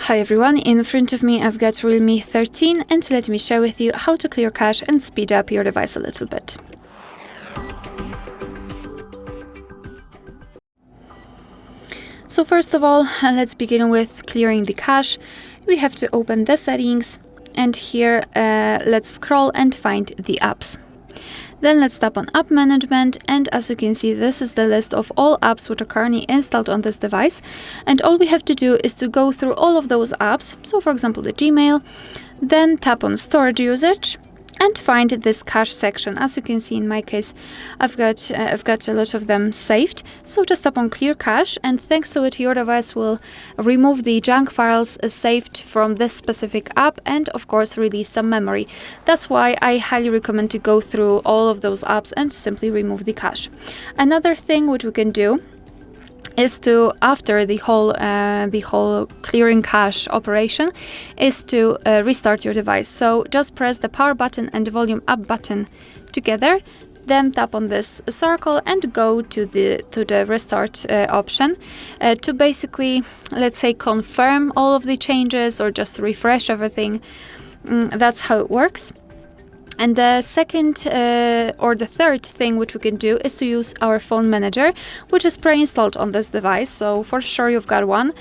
Hi everyone, in front of me I've got REALME 13 and let me share with you how to clear cache and speed up your device a little bit. So first of all, let's begin with clearing the cache. We have to open the settings and here let's scroll and find the apps. Then let's tap on App Management, and as you can see, this is the list of all apps which are currently installed on this device. And all we have to do is to go through all of those apps. So for example, the Gmail, then tap on Storage Usage and find this cache section. As you can see, in my case, I've got a lot of them saved. So just tap on Clear Cache, and thanks to it, your device will remove the junk files saved from this specific app and of course release some memory. That's why I highly recommend to go through all of those apps and simply remove the cache. Another thing which we can do is to, after the whole clearing cache operation, is to restart your device. So just press the power button and the volume up button together, then tap on this circle and go to the restart option to basically, let's say, confirm all of the changes or just refresh everything. That's how it works. And the second or the third thing which we can do is to use our phone manager, which is pre-installed on this device. So for sure you've got one.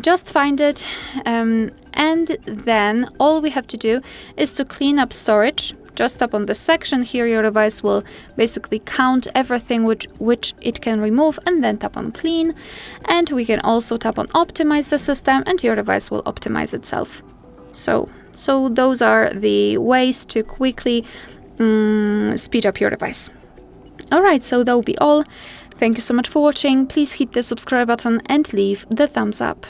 Just find it, and then all we have to do is to clean up storage. Just tap on this section here. Your device will basically count everything which it can remove, and then tap on Clean. And we can also tap on Optimize the system, and your device will optimize itself. So those are the ways to quickly speed up your device. Alright, so that will be all. Thank you so much for watching. Please hit the subscribe button and leave the thumbs up.